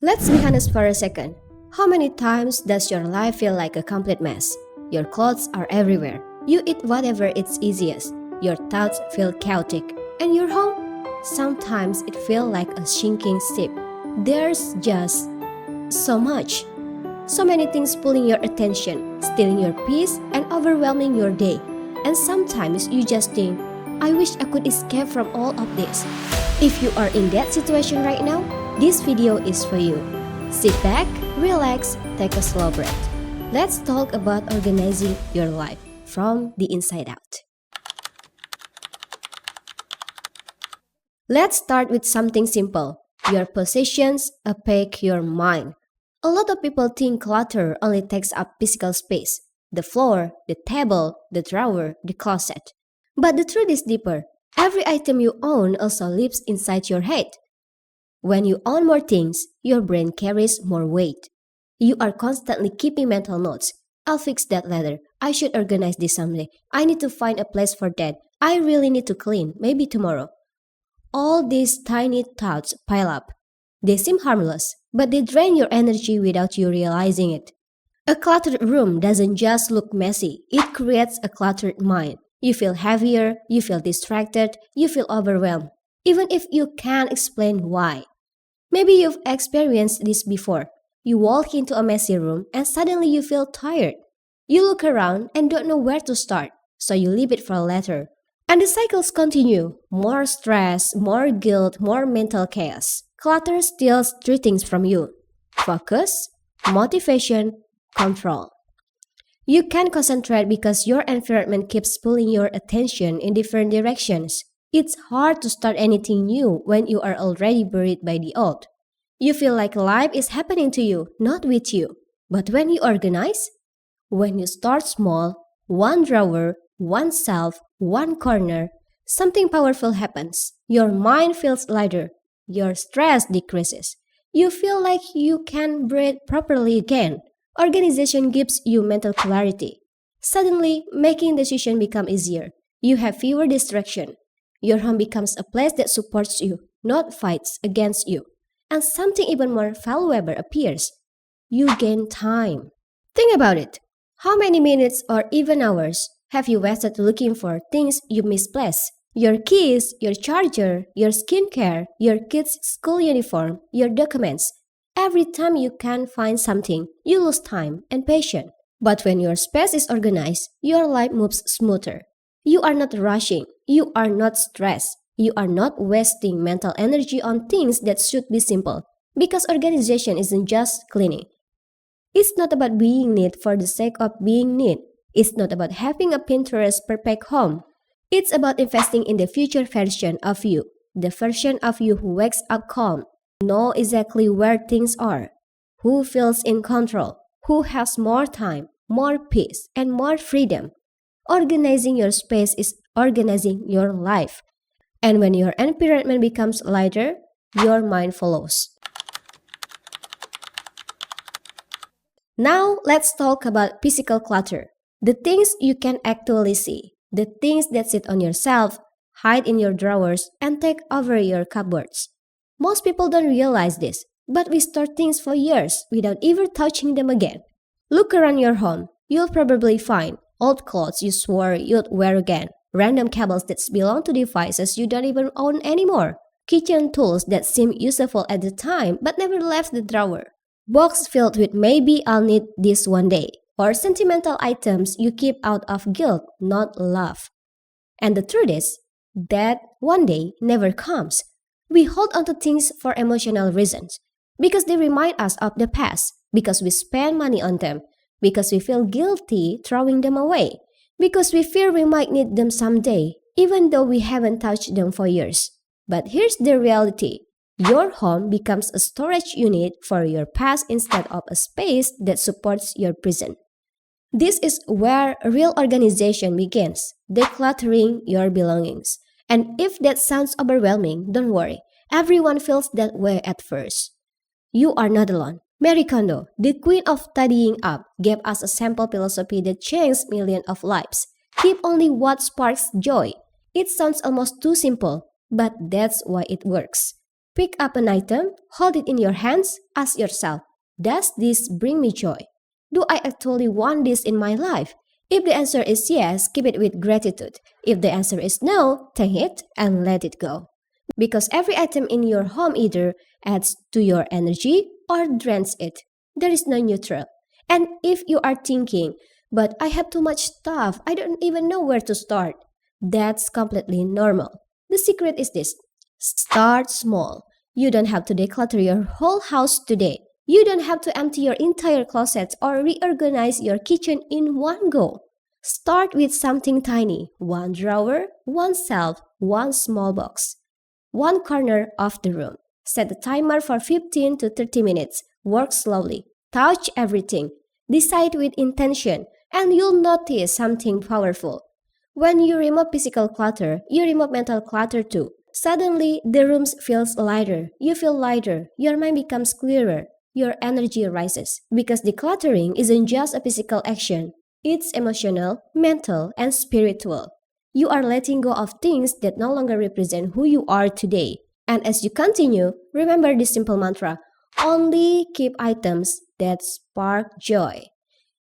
Let's be honest for a second. How many times does your life feel like a complete mess? Your clothes are everywhere. You eat whatever it's easiest. Your thoughts feel chaotic. And your home? Sometimes it feels like a sinking ship. There's just so much. So many things pulling your attention, stealing your peace, and overwhelming your day. And sometimes you just think, I wish I could escape from all of this. If you are in that situation right now, this video is for you. Sit back, relax, take a slow breath. Let's talk about organizing your life from the inside out. Let's start with something simple. Your possessions opaque your mind. A lot of people think clutter only takes up physical space. The floor, the table, the drawer, the closet. But the truth is deeper. Every item you own also lives inside your head. When you own more things, your brain carries more weight. You are constantly keeping mental notes. I'll fix that later. I should organize this someday. I need to find a place for that. I really need to clean, maybe tomorrow. All these tiny thoughts pile up. They seem harmless, but they drain your energy without you realizing it. A cluttered room doesn't just look messy, it creates a cluttered mind. You feel heavier, you feel distracted, you feel overwhelmed, even if you can't explain why. Maybe you've experienced this before. You walk into a messy room and suddenly you feel tired. You look around and don't know where to start, so you leave it for later. And the cycles continue. More stress, more guilt, more mental chaos. Clutter steals three things from you: focus, motivation, control. You can't concentrate because your environment keeps pulling your attention in different directions. It's hard to start anything new when you are already buried by the old. You feel like life is happening to you, not with you. But when you organize, when you start small, one drawer, one shelf, one corner, something powerful happens. Your mind feels lighter. Your stress decreases. You feel like you can breathe properly again. Organization gives you mental clarity. Suddenly, making decisions become easier. You have fewer distractions. Your home becomes a place that supports you, not fights against you. And something even more valuable appears. You gain time. Think about it. How many minutes or even hours have you wasted looking for things you misplaced? Your keys, your charger, your skincare, your kids' school uniform, your documents. Every time you can find something, you lose time and patience. But when your space is organized, your life moves smoother. You are not rushing. You are not stressed. You are not wasting mental energy on things that should be simple. Because organization isn't just cleaning. It's not about being neat for the sake of being neat. It's not about having a Pinterest perfect home. It's about investing in the future version of you. The version of you who wakes up calm, know exactly where things are, who feels in control, who has more time, more peace, and more freedom. Organizing your space is organizing your life. And when your environment becomes lighter, your mind follows. Now, let's talk about physical clutter. The things you can actually see, the things that sit on your shelf, hide in your drawers, and take over your cupboards. Most people don't realize this, but we store things for years without ever touching them again. Look around your home. You'll probably find old clothes you swore you'd wear again, random cables that belong to devices you don't even own anymore, kitchen tools that seemed useful at the time but never left the drawer, box filled with maybe I'll need this one day, or sentimental items you keep out of guilt, not love. And the truth is that one day never comes. We hold on to things for emotional reasons, because they remind us of the past, because we spend money on them, because we feel guilty throwing them away, because we fear we might need them someday, even though we haven't touched them for years. But here's the reality. Your home becomes a storage unit for your past instead of a space that supports your present. This is where real organization begins, decluttering your belongings. And if that sounds overwhelming, don't worry. Everyone feels that way at first. You are not alone. Marie Kondo, the queen of tidying up, gave us a simple philosophy that changed millions of lives. Keep only what sparks joy. It sounds almost too simple, but that's why it works. Pick up an item, hold it in your hands, ask yourself, does this bring me joy? Do I actually want this in my life? If the answer is yes, keep it with gratitude. If the answer is no, thank it and let it go. Because every item in your home either adds to your energy or drains it. There is no neutral. And if you are thinking, but I have too much stuff, I don't even know where to start, that's completely normal. The secret is this: start small. You don't have to declutter your whole house today. You don't have to empty your entire closet or reorganize your kitchen in one go. Start with something tiny: one drawer, one shelf, one small box, one corner of the room. Set a timer for 15 to 30 minutes. Work slowly. Touch everything. Decide with intention, and you'll notice something powerful. When you remove physical clutter, you remove mental clutter too. Suddenly, the room feels lighter. You feel lighter. Your mind becomes clearer. Your energy rises. Because decluttering isn't just a physical action, it's emotional, mental, and spiritual. You are letting go of things that no longer represent who you are today. And as you continue, remember this simple mantra: only keep items that spark joy.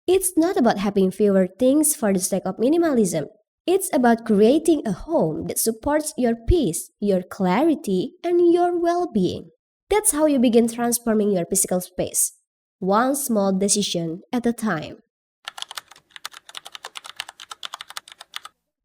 It's not about having fewer things for the sake of minimalism. It's about creating a home that supports your peace, your clarity, and your well being. That's how you begin transforming your physical space, one small decision at a time.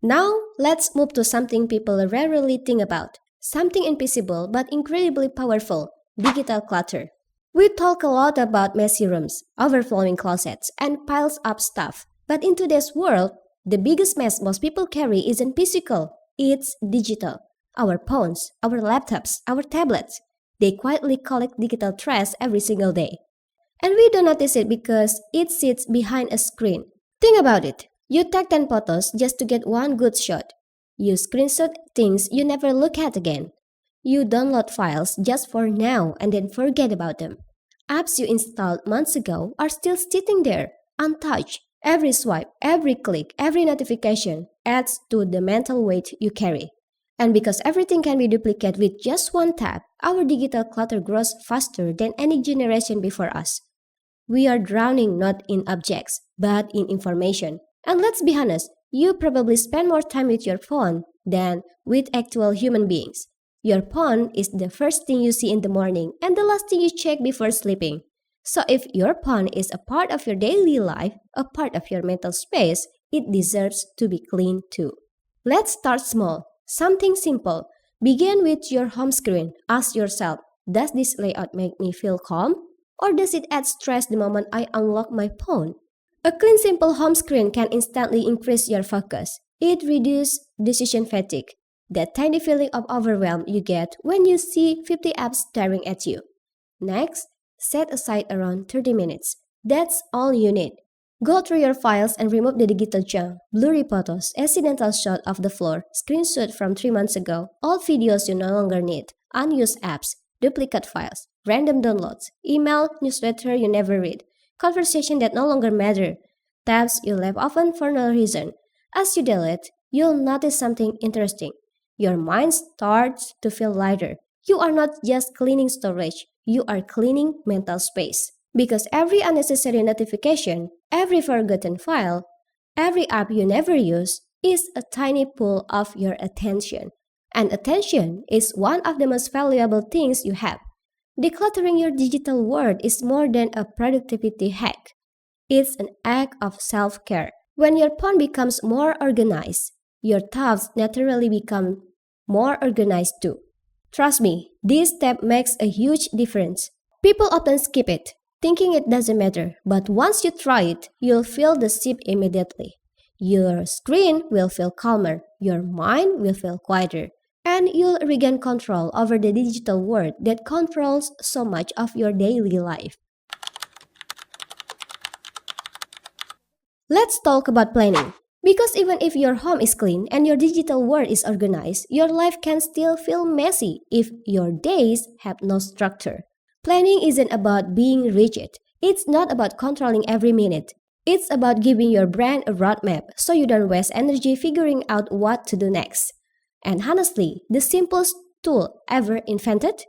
Now, let's move to something people rarely think about, something invisible but incredibly powerful: digital clutter. We talk a lot about messy rooms, overflowing closets, and piles up stuff. But in today's world, the biggest mess most people carry isn't physical, it's digital. Our phones, our laptops, our tablets. They quietly collect digital trash every single day. And we don't notice it because it sits behind a screen. Think about it. You take 10 photos just to get one good shot. You screenshot things you never look at again. You download files just for now and then forget about them. Apps you installed months ago are still sitting there, untouched. Every swipe, every click, every notification adds to the mental weight you carry. And because everything can be duplicated with just one tap, our digital clutter grows faster than any generation before us. We are drowning not in objects, but in information. And let's be honest, you probably spend more time with your phone than with actual human beings. Your phone is the first thing you see in the morning and the last thing you check before sleeping. So if your phone is a part of your daily life, a part of your mental space, it deserves to be clean too. Let's start small. Something simple. Begin with your home screen. Ask yourself, does this layout make me feel calm? Or does it add stress the moment I unlock my phone? A clean, simple home screen can instantly increase your focus. It reduces decision fatigue, that tiny feeling of overwhelm you get when you see 50 apps staring at you. Next, set aside around 30 minutes. That's all you need. Go through your files and remove the digital junk, blurry photos, accidental shot of the floor, screenshot from 3 months ago, old videos you no longer need, unused apps, duplicate files, random downloads, email, newsletter you never read, conversation that no longer matter, tabs you left open for no reason. As you delete, you'll notice something interesting. Your mind starts to feel lighter. You are not just cleaning storage, you are cleaning mental space. Because every unnecessary notification, every forgotten file, every app you never use is a tiny pull of your attention. And attention is one of the most valuable things you have. Decluttering your digital world is more than a productivity hack. It's an act of self-care. When your phone becomes more organized, your thoughts naturally become more organized too. Trust me, this step makes a huge difference. People often skip it, thinking it doesn't matter, but once you try it, you'll feel the shift immediately. Your screen will feel calmer, your mind will feel quieter, and you'll regain control over the digital world that controls so much of your daily life. Let's talk about planning. Because even if your home is clean and your digital world is organized, your life can still feel messy if your days have no structure. Planning isn't about being rigid. It's not about controlling every minute. It's about giving your brain a roadmap so you don't waste energy figuring out what to do next. And honestly, the simplest tool ever invented?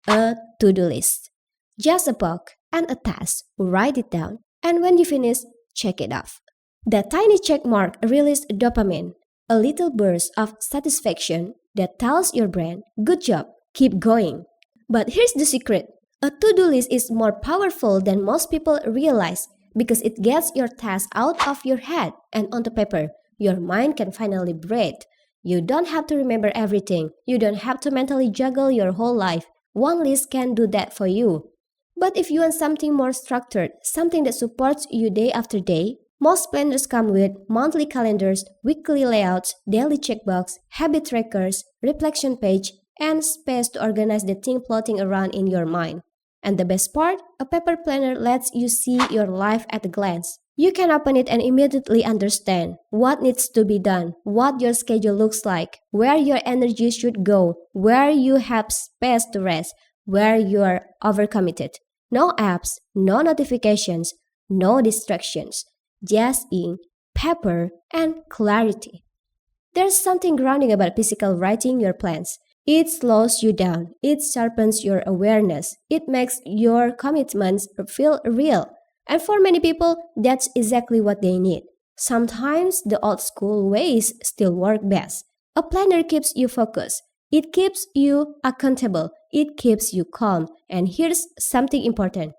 A to-do list. Just a book and a task. Write it down, and when you finish, check it off. That tiny check mark releases dopamine, a little burst of satisfaction that tells your brain, good job, keep going. But here's the secret. A to-do list is more powerful than most people realize because it gets your tasks out of your head and onto paper. Your mind can finally breathe. You don't have to remember everything. You don't have to mentally juggle your whole life. One list can do that for you. But if you want something more structured, something that supports you day after day, most planners come with monthly calendars, weekly layouts, daily checkbox, habit trackers, reflection page, and space to organize the thing floating around in your mind. And the best part, a paper planner lets you see your life at a glance. You can open it and immediately understand what needs to be done, what your schedule looks like, where your energy should go, where you have space to rest, where you are overcommitted. No apps, no notifications, no distractions, just ink, paper, and clarity. There's something grounding about physical writing your plans. It slows you down, it sharpens your awareness, it makes your commitments feel real. And for many people, that's exactly what they need. Sometimes the old school ways still work best. A planner keeps you focused, it keeps you accountable, it keeps you calm. And here's something important.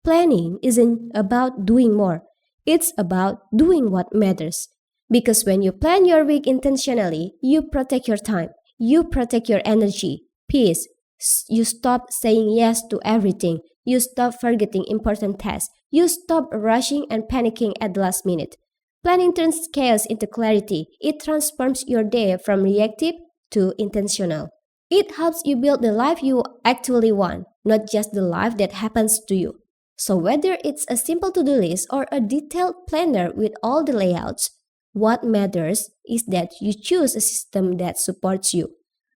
Planning isn't about doing more, it's about doing what matters. Because when you plan your week intentionally, you protect your time, you protect your energy, peace. You stop saying yes to everything, you stop forgetting important tasks, you stop rushing and panicking at the last minute. Planning turns chaos into clarity. It transforms your day from reactive to intentional. It helps you build the life you actually want, not just the life that happens to you. So whether it's a simple to-do list or a detailed planner with all the layouts, what matters is that you choose a system that supports you.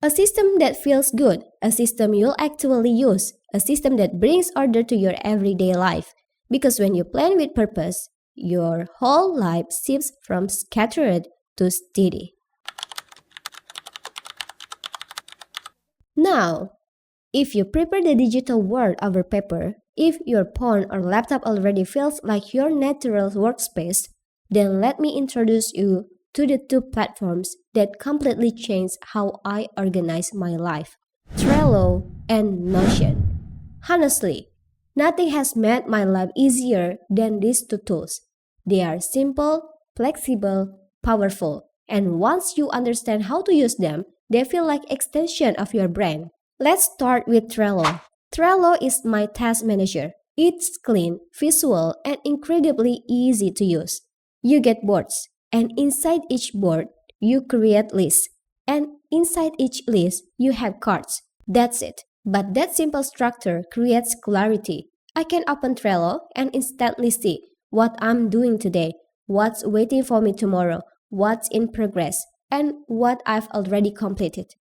A system that feels good, a system you'll actually use, a system that brings order to your everyday life. Because when you plan with purpose, your whole life shifts from scattered to steady. Now, if you prefer the digital world over paper, if your phone or laptop already feels like your natural workspace, then let me introduce you to the two platforms that completely changed how I organize my life: Trello and Notion. Honestly, nothing has made my life easier than these two tools. They are simple, flexible, powerful, and once you understand how to use them, they feel like extension of your brain. Let's start with Trello. Trello is my task manager. It's clean, visual, and incredibly easy to use. You get boards, and inside each board, you create lists. And inside each list, you have cards. That's it. But that simple structure creates clarity. I can open Trello and instantly see what I'm doing today, what's waiting for me tomorrow, what's in progress, and what I've already completed.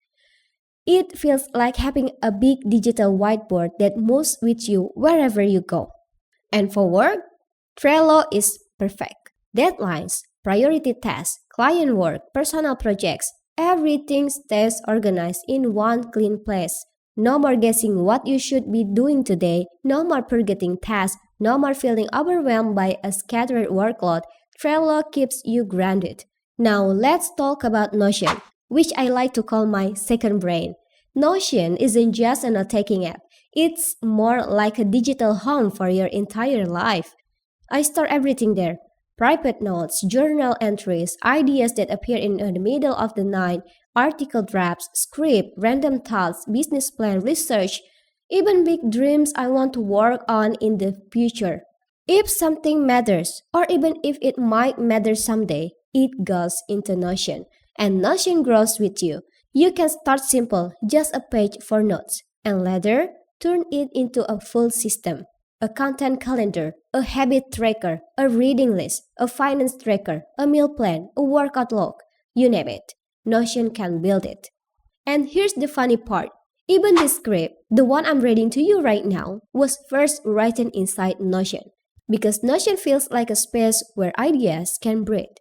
It feels like having a big digital whiteboard that moves with you wherever you go. And for work, Trello is perfect. Deadlines, priority tasks, client work, personal projects, everything stays organized in one clean place. No more guessing what you should be doing today, no more forgetting tasks, no more feeling overwhelmed by a scattered workload. Trello keeps you grounded. Now let's talk about Notion, which I like to call my second brain. Notion isn't just a note-taking app. It's more like a digital home for your entire life. I store everything there. Private notes, journal entries, ideas that appear in the middle of the night, article drafts, script, random thoughts, business plan, research, even big dreams I want to work on in the future. If something matters, or even if it might matter someday, it goes into Notion. And Notion grows with you. You can start simple, just a page for notes, and later turn it into a full system. A content calendar, a habit tracker, a reading list, a finance tracker, a meal plan, a workout log, you name it. Notion can build it. And here's the funny part. Even this script, the one I'm reading to you right now, was first written inside Notion. Because Notion feels like a space where ideas can breathe.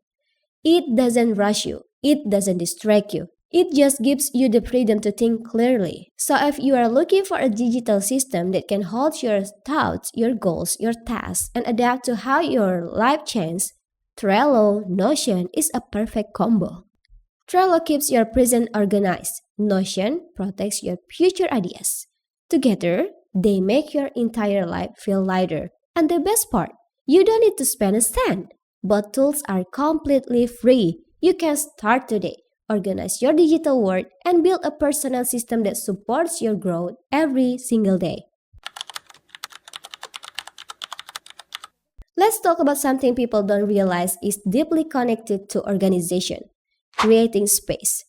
It doesn't rush you. It doesn't distract you. It just gives you the freedom to think clearly. So if you are looking for a digital system that can hold your thoughts, your goals, your tasks, and adapt to how your life changes, Trello Notion is a perfect combo. Trello keeps your present organized. Notion protects your future ideas. Together, they make your entire life feel lighter. And the best part, you don't need to spend a cent. But tools are completely free. You can start today, organize your digital world, and build a personal system that supports your growth every single day. Let's talk about something people don't realize is deeply connected to organization: creating space.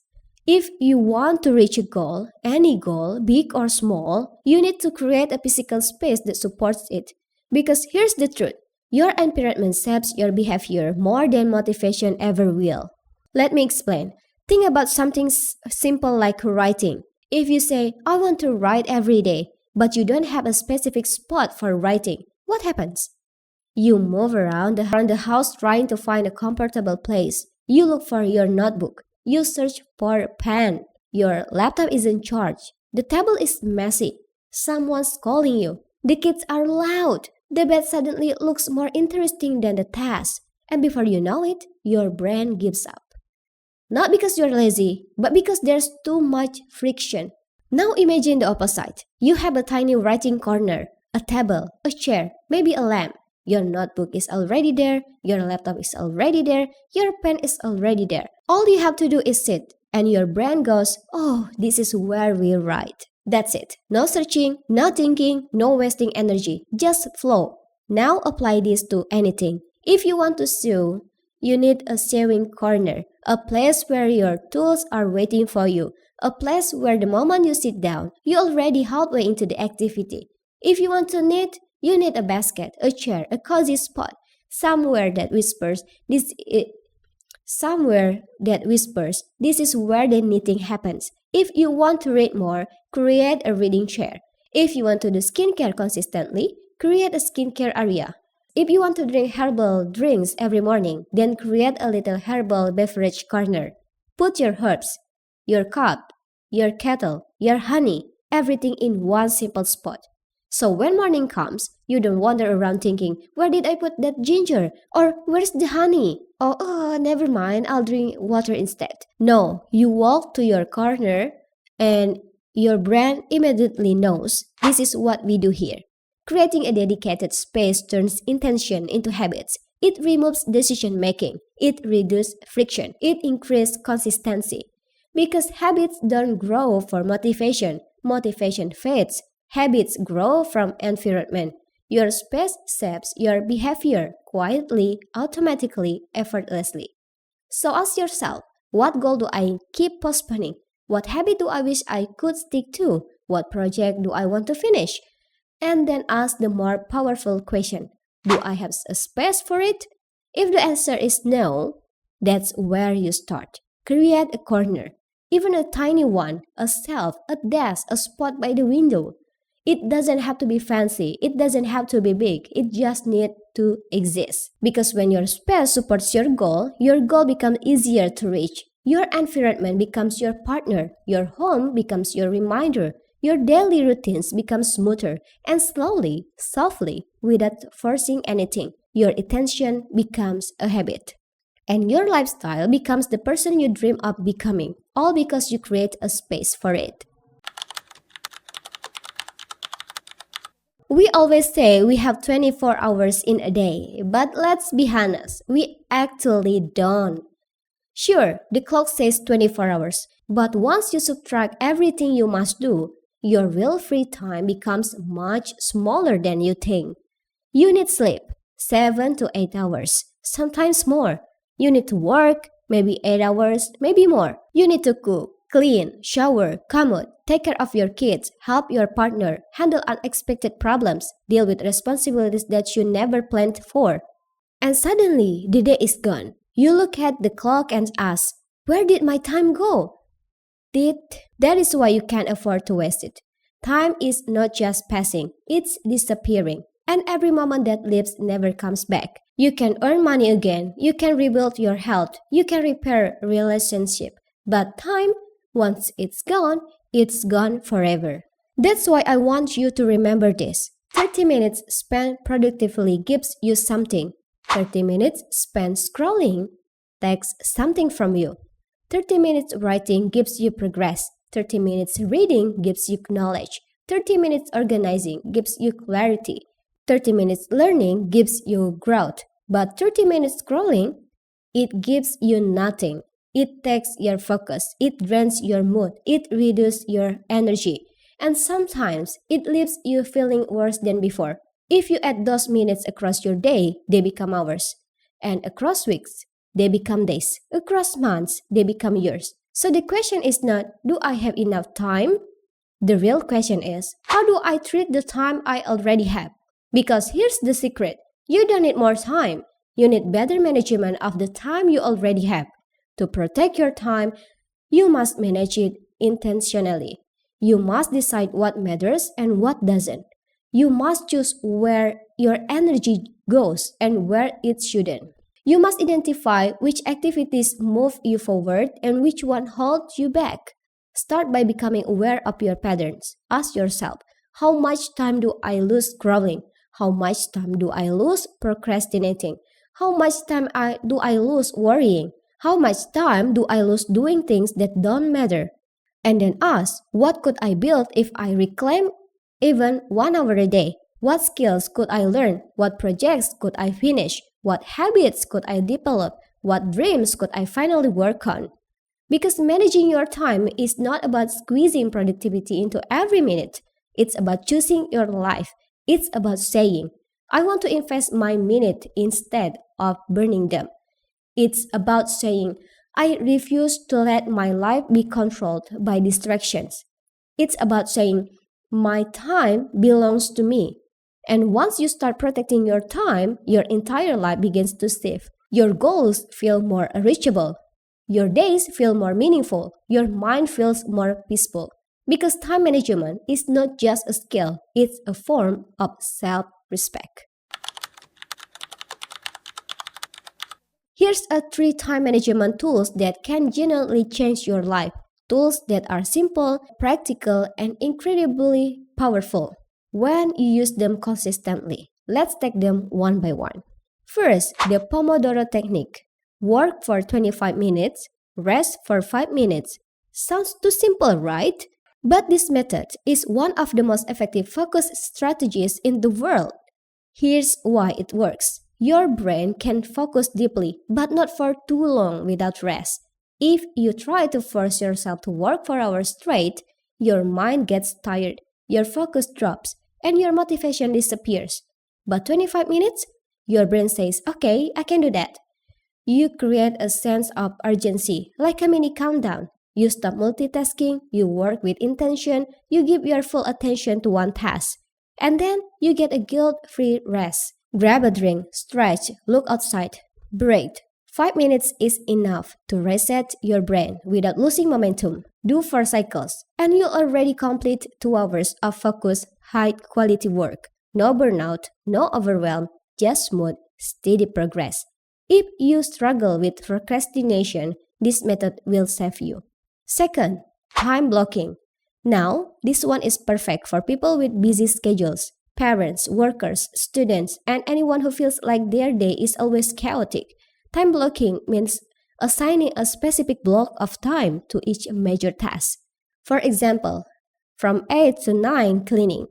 If you want to reach a goal, any goal, big or small, you need to create a physical space that supports it. Because here's the truth: your environment shapes your behavior more than motivation ever will. Let me explain. Think about something simple like writing. If you say, I want to write every day, but you don't have a specific spot for writing, what happens? You move around the house trying to find a comfortable place. You look for your notebook. You search for a pen. Your laptop is in charge. The table is messy. Someone's calling you. The kids are loud. The bed suddenly looks more interesting than the task. And before you know it, your brain gives up. Not because you're lazy, but because there's too much friction. Now imagine the opposite. You have a tiny writing corner, a table, a chair, maybe a lamp. Your notebook is already there, your laptop is already there, your pen is already there. All you have to do is sit, and your brain goes, oh, this is where we write. That's it. No searching, no thinking, no wasting energy. Just flow. Now apply this to anything. If you want to sew, you need a sewing corner, a place where your tools are waiting for you, a place where the moment you sit down, you're already halfway into the activity. If you want to knit, you need a basket, a chair, a cozy spot, somewhere that whispers, this is where the knitting happens. If you want to read more, create a reading chair. If you want to do skincare consistently, create a skincare area. If you want to drink herbal drinks every morning, then create a little herbal beverage corner. Put your herbs, your cup, your kettle, your honey, everything in one simple spot. So when morning comes, you don't wander around thinking, where did I put that ginger? Or where's the honey? Never mind, I'll drink water instead. No, you walk to your corner and your brain immediately knows this is what we do here. Creating a dedicated space turns intention into habits. It removes decision making. It reduces friction. It increases consistency. Because habits don't grow for motivation. Motivation fades. Habits grow from environment. Your space shapes your behavior quietly, automatically, effortlessly. So ask yourself, what goal do I keep postponing? What habit do I wish I could stick to? What project do I want to finish? And then ask the more powerful question, do I have a space for it? If the answer is no, that's where you start. Create a corner, even a tiny one, a shelf, a desk, a spot by the window. It doesn't have to be fancy, it doesn't have to be big, it just needs to exist. Because when your space supports your goal becomes easier to reach. Your environment becomes your partner, your home becomes your reminder, your daily routines become smoother, and slowly, softly, without forcing anything, your attention becomes a habit. And your lifestyle becomes the person you dream of becoming, all because you create a space for it. We always say we have 24 hours in a day, but let's be honest, we actually don't. Sure, the clock says 24 hours, but once you subtract everything you must do, your real free time becomes much smaller than you think. You need sleep, 7 to 8 hours, sometimes more. You need to work, maybe 8 hours, maybe more. You need to cook, clean, shower, commute, take care of your kids, help your partner, handle unexpected problems, deal with responsibilities that you never planned for. And suddenly, the day is gone. You look at the clock and ask, where did my time go? Did That is why you can't afford to waste it. Time is not just passing, it's disappearing. And every moment that leaves never comes back. You can earn money again, you can rebuild your health, you can repair a relationship. But time? Once it's gone forever. That's why I want you to remember this. 30 minutes spent productively gives you something. 30 minutes spent scrolling takes something from you. 30 minutes writing gives you progress. 30 minutes reading gives you knowledge. 30 minutes organizing gives you clarity. 30 minutes learning gives you growth. But 30 minutes scrolling, it gives you nothing. It takes your focus. It drains your mood. It reduces your energy. And sometimes it leaves you feeling worse than before. If you add those minutes across your day, they become hours. And across weeks, they become days. Across months, they become years. So the question is not, do I have enough time? The real question is, how do I treat the time I already have? Because here's the secret. You don't need more time. You need better management of the time you already have. To protect your time, you must manage it intentionally. You must decide what matters and what doesn't. You must choose where your energy goes and where it shouldn't. You must identify which activities move you forward and which one hold you back. Start by becoming aware of your patterns. Ask yourself, how much time do I lose scrolling? How much time do I lose procrastinating? How much time do I lose worrying? How much time do I lose doing things that don't matter? And then ask, what could I build if I reclaim even 1 hour a day? What skills could I learn? What projects could I finish? What habits could I develop? What dreams could I finally work on? Because managing your time is not about squeezing productivity into every minute. It's about choosing your life. It's about saying, I want to invest my minute instead of burning them. It's about saying, I refuse to let my life be controlled by distractions. It's about saying, my time belongs to me. And once you start protecting your time, your entire life begins to shift. Your goals feel more reachable. Your days feel more meaningful. Your mind feels more peaceful. Because time management is not just a skill, it's a form of self-respect. Here's a 3 time management tools that can genuinely change your life. Tools that are simple, practical, and incredibly powerful when you use them consistently. Let's take them one by one. First, the Pomodoro technique. Work for 25 minutes, rest for 5 minutes. Sounds too simple, right? But this method is one of the most effective focus strategies in the world. Here's why it works. Your brain can focus deeply, but not for too long without rest. If you try to force yourself to work for hours straight, your mind gets tired, your focus drops, and your motivation disappears. But 25 minutes? Your brain says, okay, I can do that. You create a sense of urgency, like a mini countdown. You stop multitasking, you work with intention, you give your full attention to one task. And then you get a guilt-free rest. Grab a drink, stretch, look outside, breathe. 5 minutes is enough to reset your brain without losing momentum. Do 4 cycles, and you'll already complete 2 hours of focused, high-quality work. No burnout, no overwhelm, just smooth, steady progress. If you struggle with procrastination, this method will save you. Second, time blocking. Now, this one is perfect for people with busy schedules. Parents, workers, students, and anyone who feels like their day is always chaotic. Time blocking means assigning a specific block of time to each major task. For example, from 8 to 9 cleaning,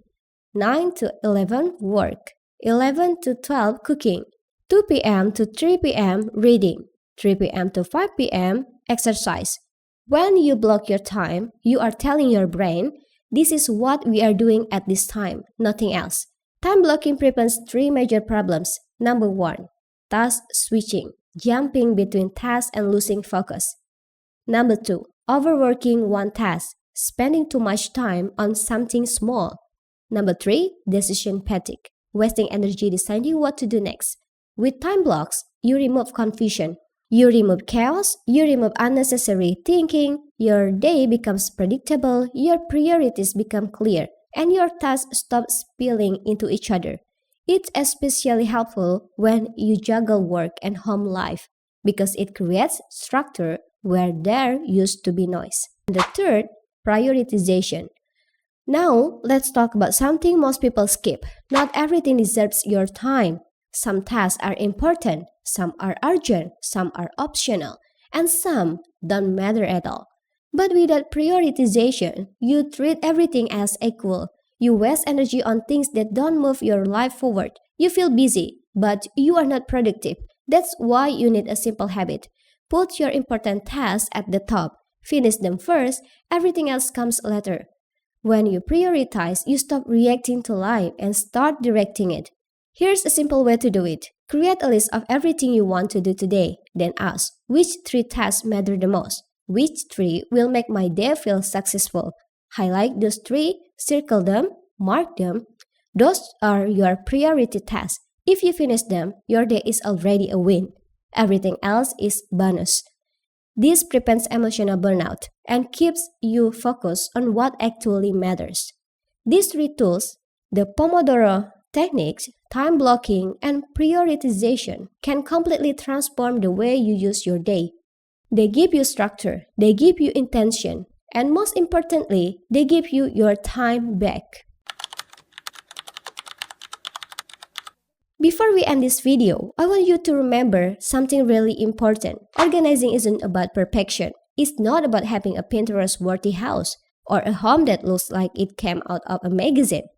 9 to 11 work, 11 to 12 cooking, 2 p.m. to 3 p.m. reading, 3 p.m. to 5 p.m. exercise. When you block your time, you are telling your brain, this is what we are doing at this time, nothing else. Time blocking prevents 3 major problems. Number 1, task switching, jumping between tasks and losing focus. Number 2, overworking one task, spending too much time on something small. Number 3, decision fatigue, wasting energy deciding what to do next. With time blocks, you remove confusion. You remove chaos, you remove unnecessary thinking, your day becomes predictable, your priorities become clear, and your tasks stop spilling into each other. It's especially helpful when you juggle work and home life because it creates structure where there used to be noise. And the third, prioritization. Now, let's talk about something most people skip. Not everything deserves your time. Some tasks are important, some are urgent, some are optional, and some don't matter at all. But without prioritization, you treat everything as equal. You waste energy on things that don't move your life forward. You feel busy, but you are not productive. That's why you need a simple habit. Put your important tasks at the top. Finish them first, everything else comes later. When you prioritize, you stop reacting to life and start directing it. Here's a simple way to do it. Create a list of everything you want to do today. Then ask, which three tasks matter the most? Which three will make my day feel successful? Highlight those three, circle them, mark them. Those are your priority tasks. If you finish them, your day is already a win. Everything else is bonus. This prevents emotional burnout and keeps you focused on what actually matters. These three tools, the Pomodoro techniques, time blocking, and prioritization, can completely transform the way you use your day. They give you structure, they give you intention, and most importantly, they give you your time back. Before we end this video, I want you to remember something really important. Organizing isn't about perfection. It's not about having a Pinterest-worthy house or a home that looks like it came out of a magazine.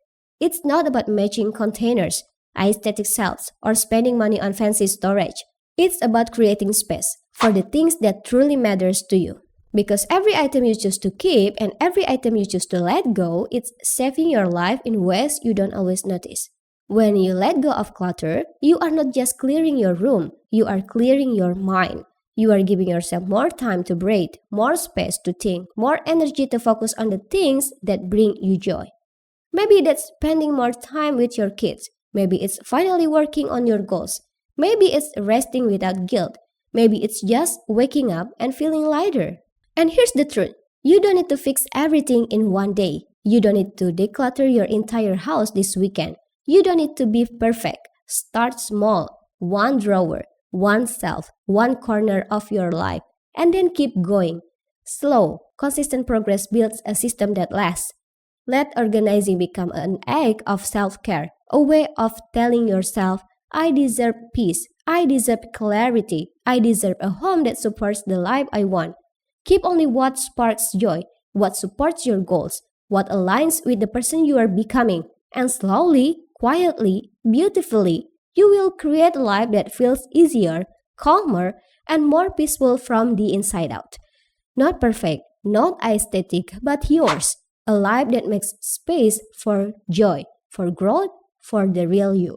It's not about matching containers, aesthetic shelves, or spending money on fancy storage. It's about creating space for the things that truly matters to you. Because every item you choose to keep and every item you choose to let go, it's saving your life in ways you don't always notice. When you let go of clutter, you are not just clearing your room, you are clearing your mind. You are giving yourself more time to breathe, more space to think, more energy to focus on the things that bring you joy. Maybe that's spending more time with your kids. Maybe it's finally working on your goals. Maybe it's resting without guilt. Maybe it's just waking up and feeling lighter. And here's the truth. You don't need to fix everything in one day. You don't need to declutter your entire house this weekend. You don't need to be perfect. Start small. One drawer, one shelf, one corner of your life, and then keep going. Slow, consistent progress builds a system that lasts. Let organizing become an act of self-care, a way of telling yourself, I deserve peace, I deserve clarity, I deserve a home that supports the life I want. Keep only what sparks joy, what supports your goals, what aligns with the person you are becoming, and slowly, quietly, beautifully, you will create a life that feels easier, calmer, and more peaceful from the inside out. Not perfect, not aesthetic, but yours. A life that makes space for joy, for growth, for the real you.